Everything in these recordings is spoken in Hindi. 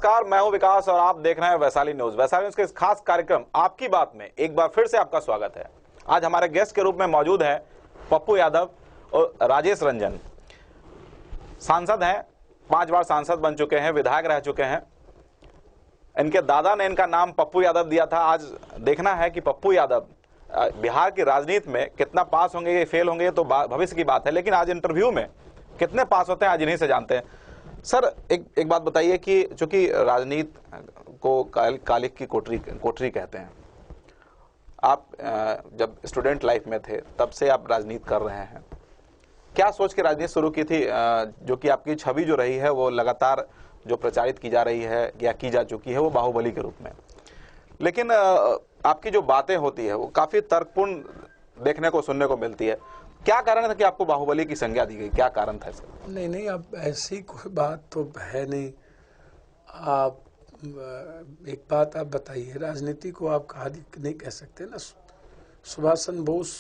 नमस्कार, मैं हूं विकास और आप देख रहे हैं वैशाली न्यूज। वैशाली न्यूज के इस खास कार्यक्रम आपकी बात में एक बार फिर से आपका स्वागत है। आज हमारे गेस्ट के रूप में मौजूद है पप्पू यादव और राजेश रंजन। सांसद हैं, 5 बार सांसद बन चुके हैं, विधायक रह चुके हैं। इनके दादा ने इनका नाम पप्पू यादव दिया था। आज देखना है कि पप्पू यादव बिहार की राजनीति में कितना पास होंगे, ये फेल होंगे, तो भविष्य की बात है। लेकिन आज इंटरव्यू में कितने पास होते हैं आज इन्हीं से जानते हैं। सर, एक बात बताइए कि चूंकि राजनीति को कालिक की कोठरी कहते हैं, आप जब स्टूडेंट लाइफ में थे तब से आप राजनीति कर रहे हैं, क्या सोच के राजनीति शुरू की थी? जो कि आपकी छवि जो रही है वो लगातार जो प्रचारित की जा रही है या की जा चुकी है वो बाहुबली के रूप में, लेकिन आपकी जो बातें होती है वो काफी तर्कपूर्ण देखने को सुनने को मिलती है। क्या कारण था कि आपको बाहुबली की संज्ञा दी गई? क्या कारण था इसका? नहीं, अब ऐसी कोई बात तो है नहीं। आप एक बात आप बताइए, राजनीति को आप कहा नहीं कह सकते ना। सुभाष चंद्र बोस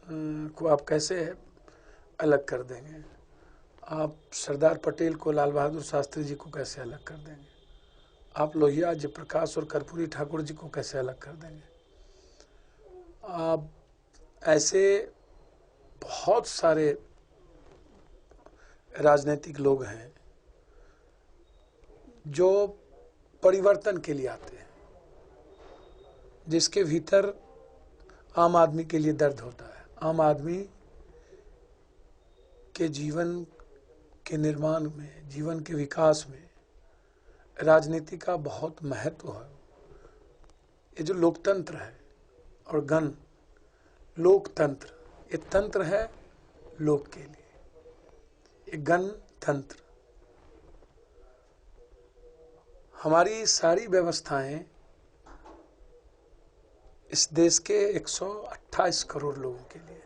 को आप कैसे अलग कर देंगे? आप सरदार पटेल को, लाल बहादुर शास्त्री जी को कैसे अलग कर देंगे? आप लोहिया, जयप्रकाश और कर्पूरी ठाकुर जी को कैसे अलग कर देंगे? आप ऐसे बहुत सारे राजनीतिक लोग हैं जो परिवर्तन के लिए आते हैं, जिसके भीतर आम आदमी के लिए दर्द होता है। आम आदमी के जीवन के निर्माण में, जीवन के विकास में राजनीति का बहुत महत्व है। ये जो लोकतंत्र है और गण लोकतंत्र, ये तंत्र है लोक के लिए, ये गणतंत्र। हमारी सारी व्यवस्थाएं इस देश के 128 करोड़ लोगों के लिए।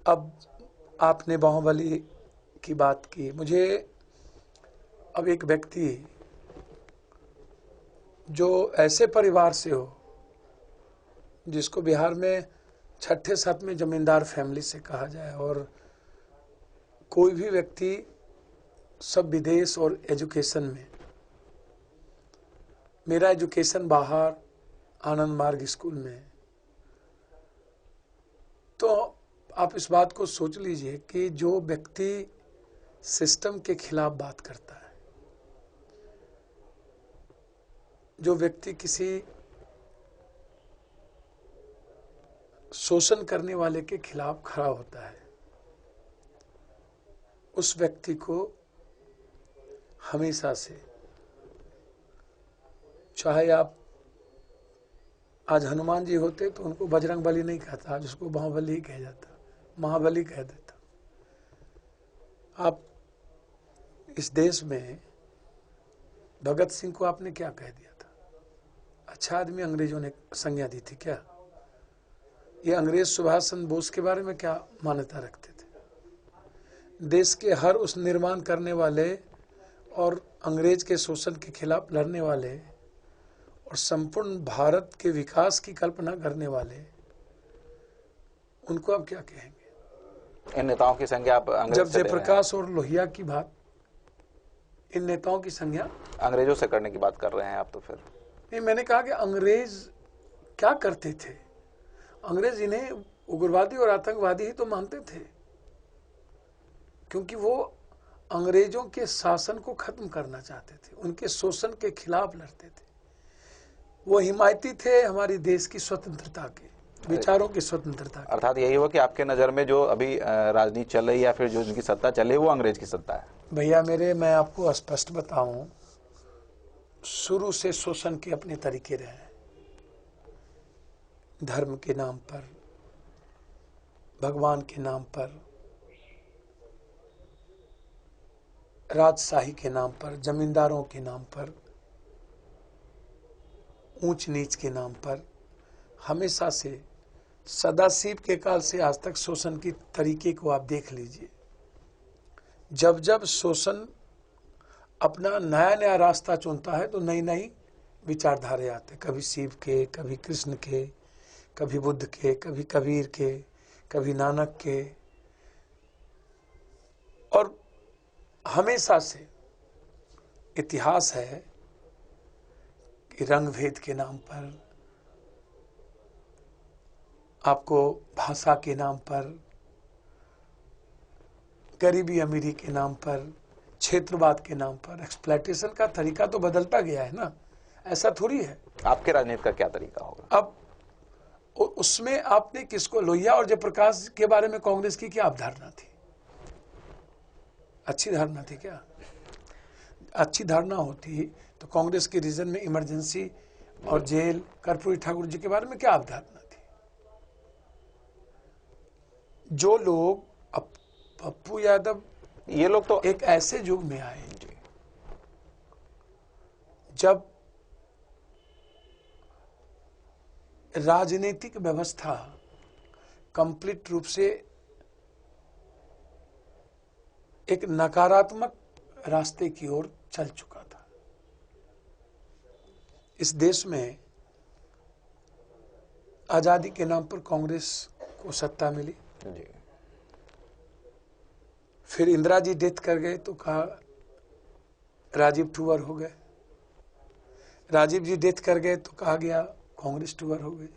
अब आपने बाहुबली की बात की, मुझे अब एक व्यक्ति जो ऐसे परिवार से हो जिसको बिहार में 6ठे-7वें जमींदार फैमिली से कहा जाए, और कोई भी व्यक्ति सब विदेश और एजुकेशन में, मेरा एजुकेशन बाहर आनंद मार्ग स्कूल में, तो आप इस बात को सोच लीजिए कि जो व्यक्ति सिस्टम के खिलाफ बात करता है, जो व्यक्ति किसी शोषण करने वाले के खिलाफ खड़ा होता है, उस व्यक्ति को हमेशा से, चाहे आप आज हनुमान जी होते तो उनको बजरंग बली नहीं कहता, आज उसको बाहुबली ही कह जाता, महाबली कह देता। आप इस देश में भगत सिंह को आपने क्या कह दिया था? अच्छा आदमी अंग्रेजों ने संज्ञा दी थी क्या? ये अंग्रेज सुभाष चंद्र बोस के बारे में क्या मान्यता रखते थे? देश के हर उस निर्माण करने वाले और अंग्रेज के शोषण के खिलाफ लड़ने वाले और संपूर्ण भारत के विकास की कल्पना करने वाले, उनको आप क्या कहेंगे? इन नेताओं की संज्ञा आप अंग्रेज जब से ले रहे हैं? जयप्रकाश और लोहिया की बात, इन नेताओं की संज्ञा अंग्रेजों से करने की बात कर रहे हैं आप? तो फिर नहीं, मैंने कहा कि अंग्रेज क्या करते थे? अंग्रेज इन्हें उग्रवादी और आतंकवादी ही तो मानते थे, क्योंकि वो अंग्रेजों के शासन को खत्म करना चाहते थे, उनके शोषण के खिलाफ लड़ते थे। वो हिमायती थे हमारी देश की स्वतंत्रता के, विचारों की स्वतंत्रता के। अर्थात यही हुआ कि आपके नजर में जो अभी राजनीति चल रही है या फिर जो उनकी सत्ता चल रही है वो अंग्रेज की सत्ता है? भैया मेरे, मैं आपको स्पष्ट बताऊं, शुरू से शोषण के अपने तरीके रहे। धर्म के नाम पर, भगवान के नाम पर, राजशाही के नाम पर, जमींदारों के नाम पर, ऊंच नीच के नाम पर, हमेशा से सदाशिव के काल से आज तक शोषण की तरीके को आप देख लीजिए। जब जब शोषण अपना नया नया रास्ता चुनता है तो नई नई विचारधारे आते, कभी शिव के, कभी कृष्ण के, कभी बुद्ध के, कभी कबीर के, कभी नानक के, और हमेशा से इतिहास है कि रंग भेद के नाम पर, आपको भाषा के नाम पर, गरीबी अमीरी के नाम पर, क्षेत्रवाद के नाम पर एक्सप्लॉयटेशन का तरीका तो बदलता गया है ना, ऐसा थोड़ी है। आपके राजनीति का क्या तरीका होगा? अब उसमें आपने किसको, लोहिया और जयप्रकाश के बारे में कांग्रेस की क्या अवधारणा थी? अच्छी धारणा थी क्या? अच्छी धारणा होती तो कांग्रेस के रीजन में इमरजेंसी और जेल, कर्पूरी ठाकुर जी के बारे में क्या अवधारणा थी? जो लोग, अब पप्पू यादव, ये लोग तो एक ऐसे युग में आए जब राजनीतिक व्यवस्था कंप्लीट रूप से एक नकारात्मक रास्ते की ओर चल चुका था। इस देश में आजादी के नाम पर कांग्रेस को सत्ता मिली, जी। फिर इंदिरा जी डेथ कर गए तो कहा राजीव टूवर हो गए, राजीव जी डेथ कर गए तो कहा गया कांग्रेस टूवर हो गई।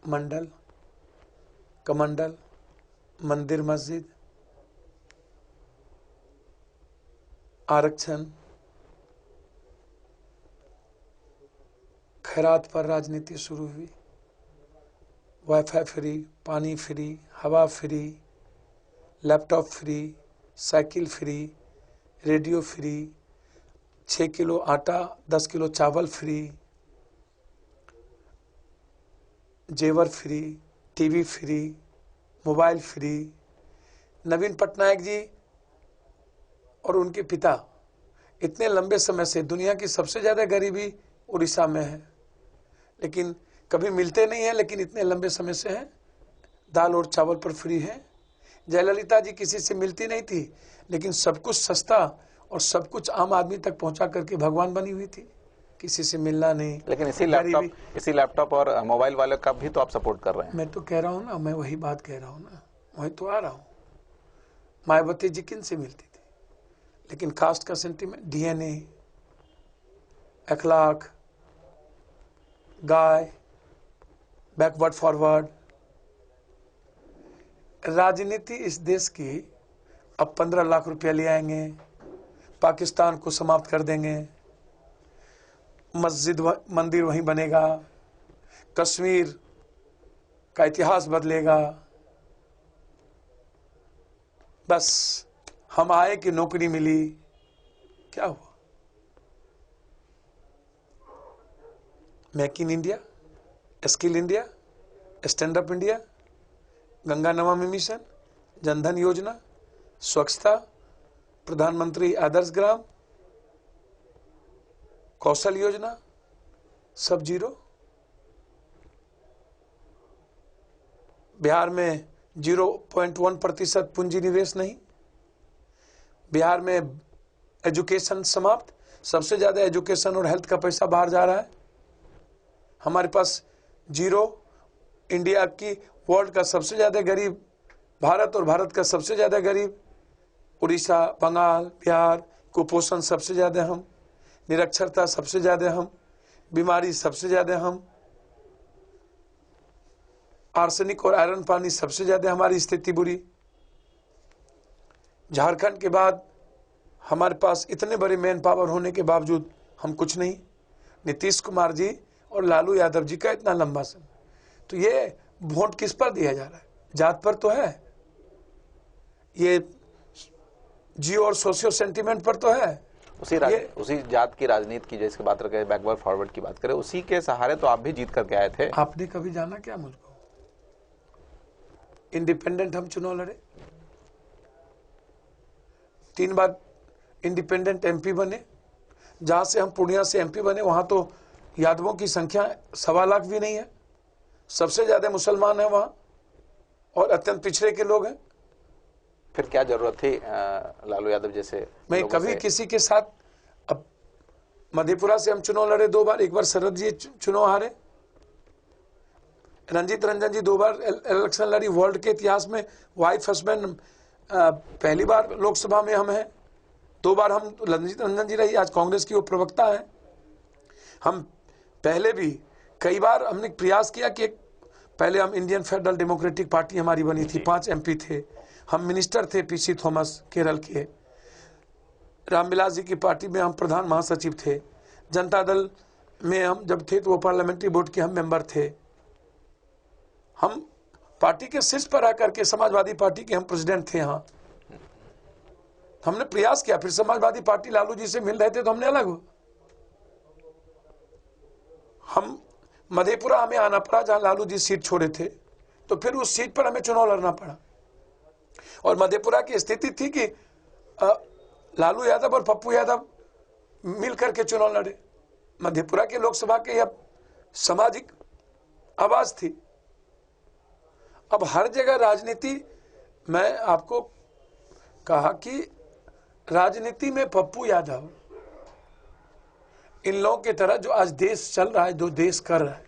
मंडल, कमंडल, मंदिर मस्जिद, आरक्षण, खैरात पर राजनीति शुरू हुई, वाईफाई फ्री, पानी फ्री, हवा free, laptop free, cycle free, radio free, 6 kilo आटा 10 किलो चावल फ्री, जेवर free, TV free, mobile free. Naveen Patnaik ji और उनके पिता इतने लंबे समय से, दुनिया की सबसे ज़्यादा गरीबी उड़ीसा में है, लेकिन कभी मिलते नहीं है, लेकिन इतने लंबे समय से हैं। दाल और चावल पर फ्री है। जयललिता जी किसी से मिलती नहीं थी, लेकिन सब कुछ सस्ता और सब कुछ आम आदमी तक पहुंचा करके भगवान बनी हुई थी, किसी से मिलना नहीं। लेकिन इसी लैपटॉप और मोबाइल वाले का भी तो आप सपोर्ट कर रहे हैं। मैं तो कह रहा हूँ ना, मैं वही बात कह रहा हूँ ना, वही तो आ रहा हूँ। मायावती जी किन से मिलती थी, लेकिन कास्ट का सेंटीमेंट, डीएनए, अखलाक, गाय, बैकवर्ड फॉरवर्ड। राजनीति इस देश की अब 15 लाख रुपया ले आएंगे, पाकिस्तान को समाप्त कर देंगे, मस्जिद मंदिर वहीं बनेगा, कश्मीर का इतिहास बदलेगा। बस हम आए कि नौकरी मिली, क्या हुआ? Make in India, skill India, stand up India, Ganga Namami mission, Jan Dhan योजना, स्वच्छता, प्रधानमंत्री आदर्श ग्राम, कौशल योजना, सब जीरो। बिहार में 0.1% पूंजी निवेश नहीं। बिहार में एजुकेशन समाप्त, सबसे ज्यादा एजुकेशन और हेल्थ का पैसा बाहर जा रहा है। हमारे पास जीरो। इंडिया की वर्ल्ड का सबसे ज्यादा गरीब भारत, और भारत का सबसे ज्यादा गरीब उड़ीसा, बंगाल, बिहार। कुपोषण सबसे ज्यादा हम, निरक्षरता सबसे ज्यादा हम, बीमारी सबसे ज्यादा हम, आर्सेनिक और आयरन पानी सबसे ज्यादा हमारी स्थिति बुरी। झारखंड के बाद हमारे पास इतने बड़े मैन पावर होने के बावजूद हम कुछ नहीं। नीतीश कुमार जी और लालू यादव जी का इतना लंबा समय, तो ये वोट किस पर दिया जा रहा है? जात पर तो है, ये जियो और सोशियो सेंटीमेंट पर तो है। उसी जात की राजनीति की, जैसे बात करें, बैकवर्ड फॉरवर्ड की बात करें, उसी के सहारे तो आप भी जीत करके आए थे। आपने कभी जाना क्या मुझको? इंडिपेंडेंट हम चुनाव लड़े, 3 बार इंडिपेंडेंट एमपी बने। जहां से हम पूर्णिया से एमपी बने, वहां तो यादवों की संख्या 1.25 लाख भी नहीं है। सबसे ज्यादा मुसलमान है वहां, और अत्यंत पिछड़े के लोग हैं। फिर क्या जरूरत थी लालू यादव जैसे? मैं कभी किसी के साथ, अब मधेपुरा से हम चुनाव लड़े 2 बार, 1 बार शरद जी चुनाव हारे, रंजीत रंजन जी 2 बार इलेक्शन लड़ी। वर्ल्ड के इतिहास में वाइफ हस्बैंड पहली बार लोकसभा में हम हैं, 2 बार हम रंजीत रंजन जी रही, आज कांग्रेस की वो प्रवक्ता है। हम पहले भी कई बार हमने प्रयास किया कि पहले हम इंडियन फेडरल डेमोक्रेटिक पार्टी हमारी बनी थी, 5 MP थे, हम मिनिस्टर थे, PC थॉमस केरल के, रामविलास जी की पार्टी में हम प्रधान महासचिव थे, जनता दल में हम जब थे तो वो पार्लियामेंट्री बोर्ड के हम मेंबर थे। हम पार्टी के शीर्ष पर आकर के समाजवादी पार्टी के हम प्रेसिडेंट थे। यहाँ हमने प्रयास किया, फिर समाजवादी पार्टी लालू जी से मिल रहे थे तो हमने अलग हो, हम मधेपुरा हमें आना पड़ा जहां लालू जी सीट छोड़े थे, तो फिर उस सीट पर हमें चुनाव लड़ना पड़ा। और मधेपुरा की स्थिति थी कि लालू यादव और पप्पू यादव मिलकर के चुनाव लड़े। मधेपुरा के लोकसभा के अब सामाजिक आवाज थी। अब हर जगह राजनीति, मैं आपको कहा कि राजनीति में पप्पू यादव इन लोगों की तरह जो आज देश चल रहा है, जो देश कर रहा है,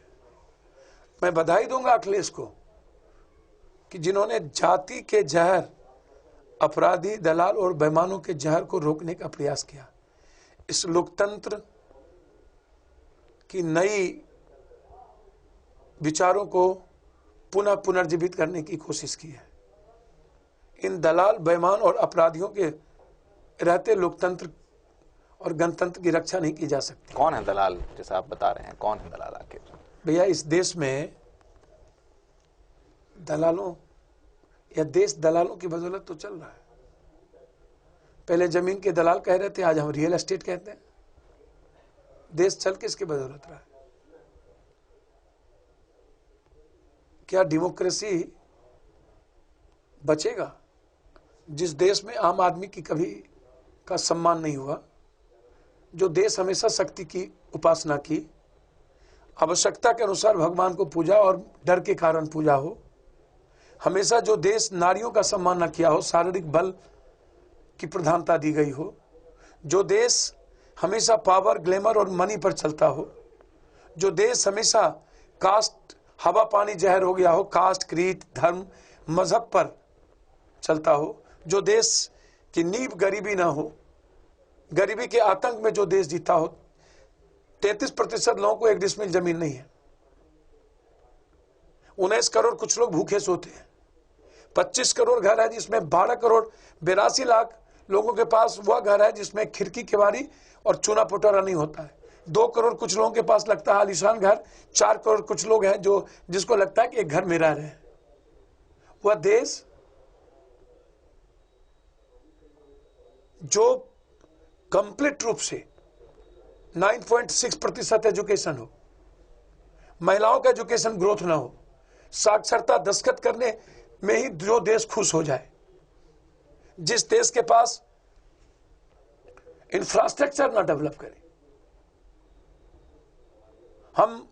मैं बधाई दूंगा अखिलेश को कि जिन्होंने जाति के जहर, अपराधी, दलाल और बेईमानों के जहर को रोकने का प्रयास किया। इस लोकतंत्र की नई विचारों को पुनः पुनर्जीवित करने की कोशिश की है। इन दलाल, बेईमान और अपराधियों के रहते लोकतंत्र और गणतंत्र की रक्षा नहीं की जा सकती। कौन है दलाल, जैसे आप बता रहे हैं, कौन है दलाल आखिर? भैया, इस देश में दलालों या देश दलालों की बदौलत तो चल रहा है। पहले जमीन के दलाल कह रहे थे, आज हम रियल एस्टेट कहते हैं। देश चल किसकी बदौलत रहा है? क्या डेमोक्रेसी बचेगा जिस देश में आम आदमी की कभी का सम्मान नहीं हुआ, जो देश हमेशा शक्ति की उपासना की, आवश्यकता के अनुसार भगवान को पूजा और डर के कारण पूजा हो, हमेशा जो देश नारियों का सम्मान न किया हो, शारीरिक बल की प्रधानता दी गई हो, जो देश हमेशा पावर, ग्लैमर और मनी पर चलता हो, जो देश हमेशा कास्ट, हवा पानी जहर हो गया हो, कास्ट, क्रीड, धर्म, मजहब पर चलता हो, जो देश की नींव गरीबी ना हो, गरीबी के आतंक में जो देश जीता हो। 33% लोगों को 1 डिसमिल जमीन नहीं है। 19 करोड़ कुछ लोग भूखे सोते हैं। 25 करोड़ घर है जिसमें 12 करोड़ 82 लाख लोगों के पास वह घर है जिसमें खिड़की केवाड़ी और चूना पोटारा नहीं होता है। 2 करोड़ कुछ लोगों के पास लगता है आलीशान घर। 4 करोड़ कुछ लोग हैं जो जिसको लगता है कि एक घर में रह रहे हैं। वह देश जो कंप्लीट रूप से 9.6% एजुकेशन हो, महिलाओं का एजुकेशन ग्रोथ ना हो, साक्षरता दस्तखत करने में ही जो देश खुश हो जाए, जिस देश के पास इंफ्रास्ट्रक्चर ना डेवलप करे, हम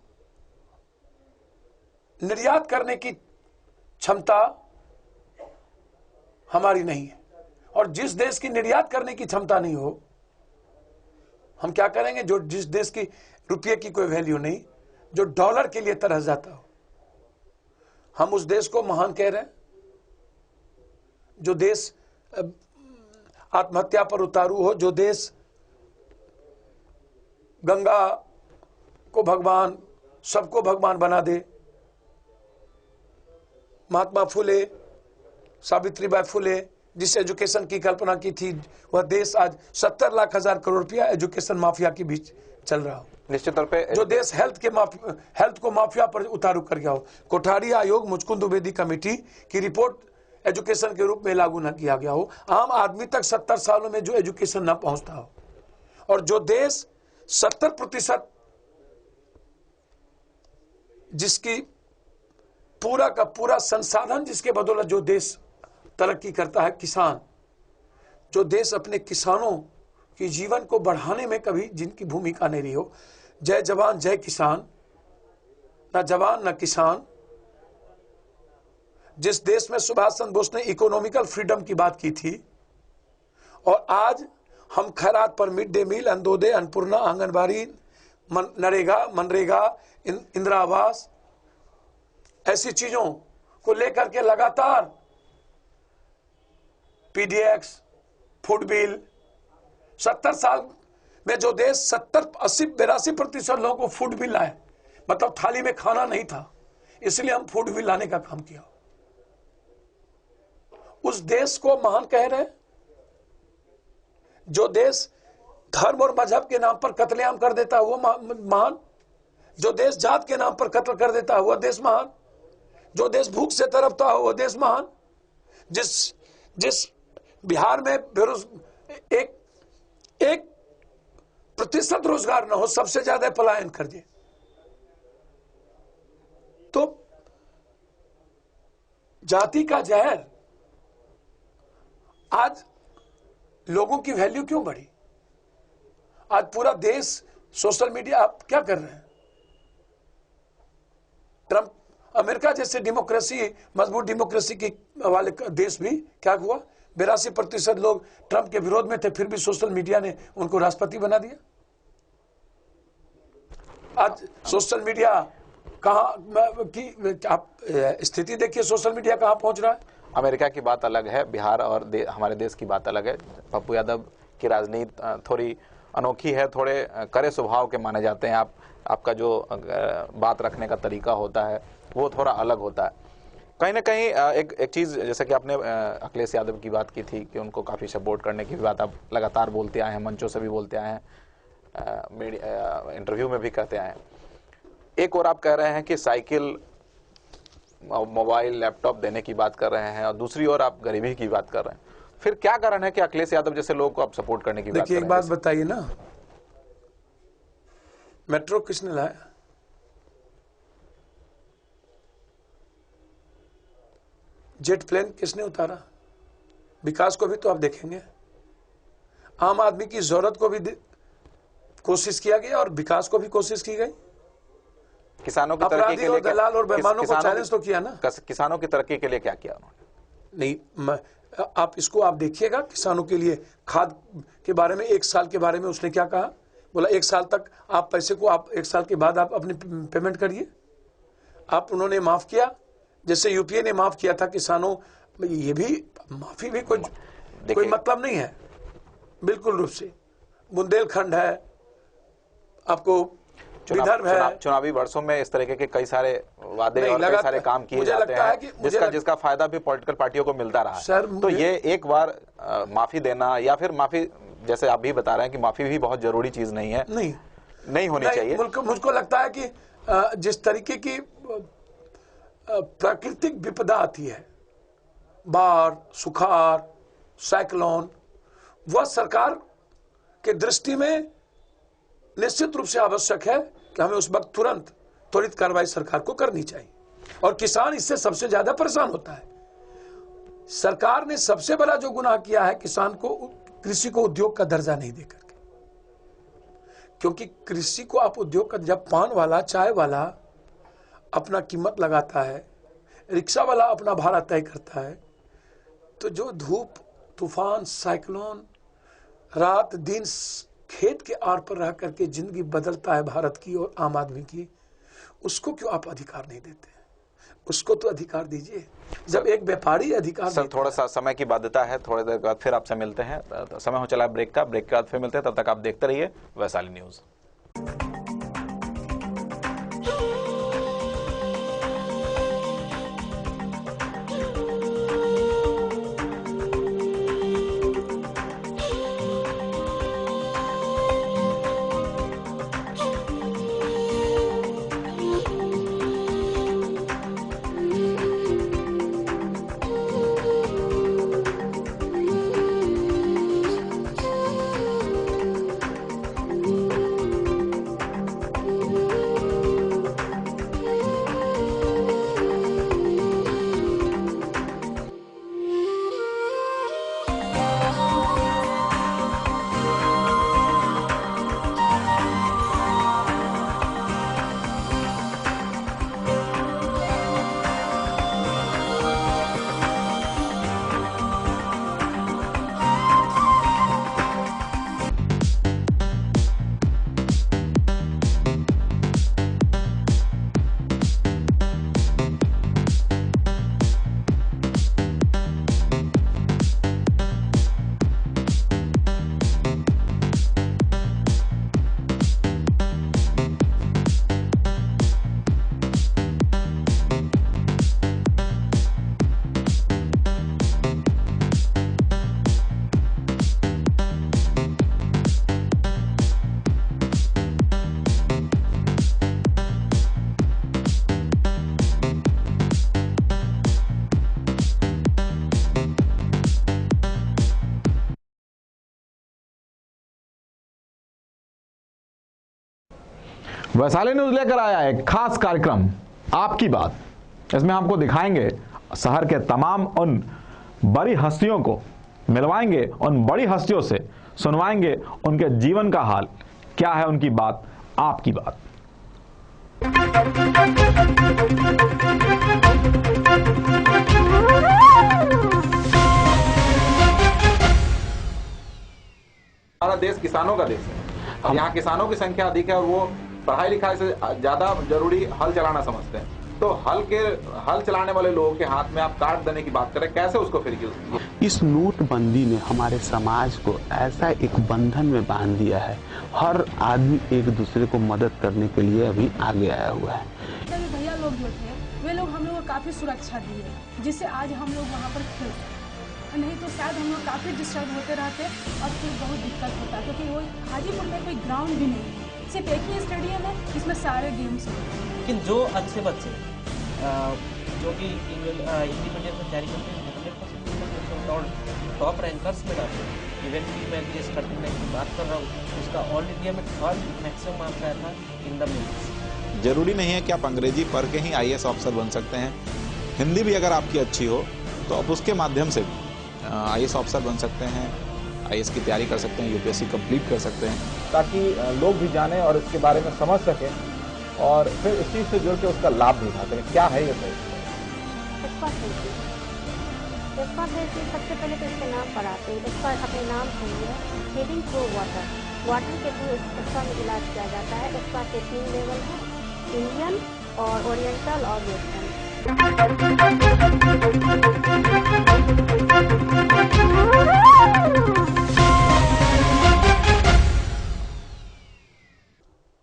निर्यात करने की क्षमता हमारी नहीं है। और जिस देश की निर्यात करने की क्षमता नहीं हो, हम क्या करेंगे? जो जिस देश की रुपये की कोई वैल्यू नहीं, जो डॉलर के लिए तरस जाता हो, हम उस देश को महान कह रहे हैं। जो देश आत्महत्या पर उतारू हो, जो देश गंगा को भगवान, सबको भगवान बना दे। महात्मा फुले, सावित्रीबाई फुले जिस एजुकेशन की कल्पना की थी, वह देश आज 70 लाख हजार करोड़ रुपया एजुकेशन माफिया के बीच चल रहा हो। निश्चित तौर पे जो देश हेल्थ को माफिया पर उतारू कर गया हो। कोठारी आयोग, मुचकुंद द्विवेदी कमेटी की रिपोर्ट एजुकेशन के रूप में लागू न किया गया हो। आम आदमी तक 70 सालों में जो एजुकेशन न पहुंचता हो, और जो देश 70% जिसकी पूरा का पूरा संसाधन, जिसके बदौलत जो देश तरक्की करता है, किसान, जो देश अपने किसानों की जीवन को बढ़ाने में कभी जिनकी भूमिका नहीं रही हो। जय जवान जय किसान, ना जवान ना किसान। जिस देश में सुभाष चंद्र बोस ने इकोनॉमिकल फ्रीडम की बात की थी, और आज हम खैरात पर mid day meal, Antyodaya, Annapurna, anganwadi, NREGA, MNREGA, Indira Awas, ऐसी चीजों को लेकर के लगातार पीडीएक्स, फूड बिल, 70 साल में जो देश 82% लोगों को फूड बिल आए, मतलब थाली में खाना नहीं था, इसलिए हम फूड बिल लाने का काम किया। उस देश को महान कह रहे हैं जो देश धर्म और मजहब के नाम पर कत्लेआम कर देता है वो महान, जो देश जात के नाम पर कत्ल कर देता है वो देश महान, जो देश भूख से तड़पता है वो देश महान, जिस बिहार में एक प्रतिशत रोजगार न हो, सबसे ज्यादा पलायन कर दे। तो जाति का जहर, आज लोगों की वैल्यू क्यों बढ़ी? आज पूरा देश सोशल मीडिया, आप क्या कर रहे हैं? ट्रंप, अमेरिका जैसे डेमोक्रेसी, मजबूत डेमोक्रेसी के वाले देश भी क्या हुआ? 82% लोग ट्रंप के विरोध में थे, फिर भी सोशल मीडिया ने उनको राष्ट्रपति बना दिया। आज सोशल मीडिया कहां की आप स्थिति देखिए, सोशल मीडिया कहां पहुंच रहा है। अमेरिका की बात अलग है, बिहार और हमारे देश की बात अलग है। पप्पू यादव की राजनीति थोड़ी अनोखी है, थोड़े कड़े स्वभाव के माने जाते हैं। आपका जो बात रखने का तरीका होता है वो थोड़ा अलग होता है। कहीं ना कहीं एक चीज़, जैसे कि आपने अखिलेश यादव की बात की थी कि उनको काफ़ी सपोर्ट करने की भी बात आप लगातार बोलते आए हैं, मंचों से भी बोलते आए हैं, इंटरव्यू में भी कहते आए हैं। एक और आप कह रहे हैं कि साइकिल, मोबाइल, लैपटॉप देने की बात कर रहे हैं, और दूसरी ओर आप गरीबी की बात कर रहे हैं। फिर क्या कारण है कि अखिलेश यादव जैसे लोगों को आप सपोर्ट करने की बात कर रहे हैं? देखिए, एक बात बताइए ना, मेट्रो किसने लाया? जेट प्लेन किसने उतारा? विकास को भी तो आप देखेंगे, आम आदमी की जरूरत को भी कोशिश किया गया और विकास को भी कोशिश की गई। किसानों की तरक्की के लिए दलाल और बेईमानों को चैलेंज तो किया ना। किसानों की तरक्की के लिए क्या किया उन्होंने? नहीं, आप इसको आप देखिएगा, किसानों के लिए खाद के बारे में 1 साल के बारे में उसने क्या कहा? बोला 1 साल तक आप पैसे को, आप 1 साल के बाद आप अपनी पेमेंट करिए। आप उन्होंने माफ किया, जैसे यूपीए ने माफ किया था किसानों। ये भी माफी भी कोई मतलब नहीं है, बिल्कुल रूप से। बुंदेलखंड है, आपको विदर्भ है। चुनावी वर्षों में इस तरीके के कई सारे वादे और कई सारे काम किए जाते हैं, जिसका फायदा भी पॉलिटिकल पार्टियों को मिलता रहा है। तो ये एक बार माफी देना, या फिर माफी, जैसे आप भी बता रहे हैं कि माफी भी बहुत जरूरी चीज नहीं है, नहीं होनी चाहिए। मुझको लगता है कि जिस तरीके की प्राकृतिक विपदा आती है, बाढ़, सुखाड़, साइक्लोन, वह सरकार के दृष्टि में निश्चित रूप से आवश्यक है कि हमें उस वक्त तुरंत त्वरित कार्रवाई सरकार को करनी चाहिए। और किसान इससे सबसे ज्यादा परेशान होता है। सरकार ने सबसे बड़ा जो गुनाह किया है, किसान को, कृषि को उद्योग का दर्जा नहीं देकर के। क्योंकि कृषि को आप उद्योग का, जब पान वाला, चाय वाला अपना कीमत लगाता है, रिक्शा वाला अपना भाड़ा तय करता है, तो जो धूप, तूफान, साइक्लोन, रात दिन खेत के आर पर रह करके जिंदगी बदलता है भारत की और आम आदमी की, उसको क्यों आप अधिकार नहीं देते? उसको तो अधिकार दीजिए। जब एक व्यापारी अधिकार सर, थोड़ा सा समय की बाध्यता है, थोड़ी देर बाद फिर आपसे मिलते हैं। तो समय हो चला ब्रेक का, ब्रेक के बाद फिर मिलते हैं। तब तक आप देखते रहिए वैशाली न्यूज। वैशाली न्यूज लेकर आया एक खास कार्यक्रम आपकी बात। इसमें आपको दिखाएंगे शहर के तमाम उन बड़ी हस्तियों को, मिलवाएंगे उन बड़ी हस्तियों से, सुनवाएंगे उनके जीवन का हाल, क्या है उनकी बात, आपकी बात। हमारा देश किसानों का देश है और यहाँ किसानों की संख्या अधिक है और वो पढ़ाई लिखाई से ज्यादा जरूरी हल चलाना समझते हैं। तो हल चलाने वाले लोगों के हाथ में आप कार्ड देने की बात करें, कैसे उसको फिर यूज? इस नोटबंदी ने हमारे समाज को ऐसा एक बंधन में बांध दिया है, हर आदमी एक दूसरे को मदद करने के लिए अभी आगे आया हुआ है। भैया लोग जो थे वे लोग हम लोग को काफी सुरक्षा दिए, जिससे आज हम लोग वहाँ पर खेल सकते। नहीं तो शायद हम लोग काफी डिस्टर्ब होते रहते और फिर बहुत दिक्कत होता, क्योंकि वो हाजीपुर में कोई ग्राउंड भी नहीं है, सिर्फ एक ही स्टेडियम है जिसमें सारे गेम्स हैं। लेकिन जो अच्छे बच्चे जो कि इंडिपेंडेंट में तैयारी करते हैं 100% और टॉप रैंकर्स में डालते हैं। इवन कि मैं भी स्टार्टिंग में की बात कर रहा हूँ, उसका ऑल इंडिया में 3rd मैक्सिमम मार्क्स आया था इन द मेंस। जरूरी नहीं है कि आप अंग्रेजी पढ़ के ही IAS ऑफिसर बन सकते हैं। हिंदी भी अगर आपकी अच्छी हो तो आप उसके माध्यम से भी IAS ऑफिसर बन सकते हैं, IAS की तैयारी कर सकते हैं, UPSC कंप्लीट कर सकते हैं, ताकि लोग भी जाने और इसके बारे में समझ सकें और फिर इस चीज से जुड़ के उसका लाभ भी उठा सकें। क्या है ये सही? सबसे पहले तो इसके नाम पढ़ाते हैं, इसका अपने नाम सुनिए, फीडिंग थ्रू वाटर के थ्रू इसका इलाज किया जाता है। इसका के 3 लेवल है, इंडियन और ओरिएंटल और वेस्टर्न।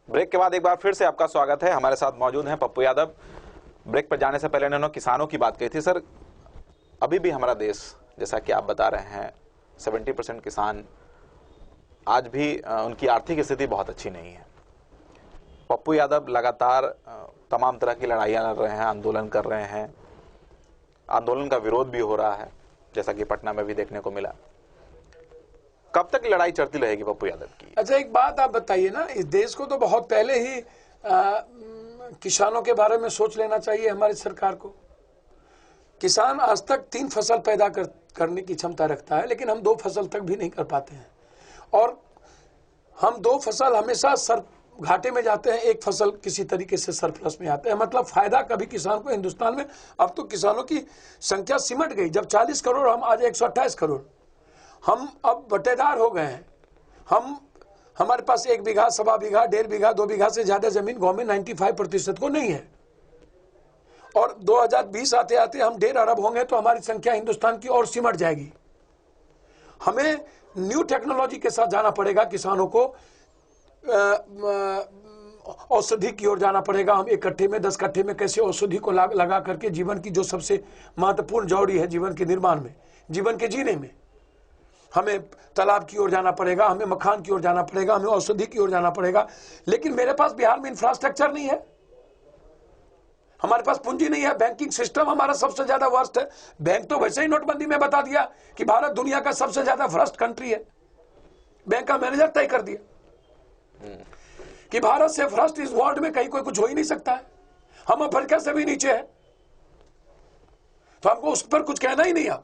ब्रेक के बाद एक बार फिर से आपका स्वागत है। हमारे साथ मौजूद हैं पप्पू यादव। ब्रेक पर जाने से पहले उन्होंने किसानों की बात कही थी। सर, अभी भी हमारा देश, जैसा कि आप बता रहे हैं, 70% किसान, आज भी उनकी आर्थिक स्थिति बहुत अच्छी नहीं है। पप्पू यादव लगातार तमाम तरह की लड़ाइयां लड़ रहे हैं, आंदोलन कर रहे हैं, आंदोलन का विरोध भी हो रहा है, जैसा कि पटना में भी देखने को मिला। कब तक लड़ाई चलती रहेगी पप्पू यादव की? अच्छा, एक बात आप बताइए ना, इस देश को तो बहुत पहले ही किसानों के बारे में सोच लेना चाहिए हमारी सरकार को। किसान आज तक 3 फसल पैदा करने की क्षमता रखता है, लेकिन हम 2 फसल तक भी नहीं कर पाते हैं। और हम 2 फसल हमेशा घाटे में जाते हैं, 1 फसल किसी तरीके से सरप्लस में आते हैं। मतलब फायदा कभी किसान को हिंदुस्तान में, अब तो किसानों की संख्या सिमट गई। जब 40 करोड़, हम आज 128 करोड़, हम अब बटेदार हो गए हैं। हमारे पास 1 बीघा, 1.25 बीघा, 1.5 बीघा, 2 बीघा से ज्यादा जमीन गांव में 95% को नहीं है। और 2020 आते आते हम 1.5 अरब होंगे तो हमारी संख्या हिंदुस्तान की और सिमट जाएगी। हमें न्यू टेक्नोलॉजी के साथ जाना पड़ेगा। किसानों को औषधि की ओर जाना पड़ेगा। हम 1 कट्ठे में, 10 कट्ठे में कैसे औषधि को लगा करके जीवन की जो सबसे महत्वपूर्ण जौड़ी है जीवन के निर्माण में, जीवन के जीने में, हमें तालाब की ओर जाना पड़ेगा, हमें मखान की ओर जाना पड़ेगा, हमें औषधि की ओर जाना पड़ेगा। लेकिन मेरे पास बिहार में इंफ्रास्ट्रक्चर नहीं है, हमारे पास पूंजी नहीं है, बैंकिंग सिस्टम हमारा सबसे ज्यादा वर्स्ट है। बैंक तो वैसे ही नोटबंदी में बता दिया कि भारत दुनिया का सबसे ज्यादा भ्रष्ट कंट्री है। बैंक का मैनेजर तय कर दिया कि भारत से भ्रष्ट इस वर्ल्ड में कहीं कोई कुछ हो ही नहीं सकता है। हम अफ्रीका से भी नीचे है, तो हमको उस पर कुछ कहना ही नहीं। आप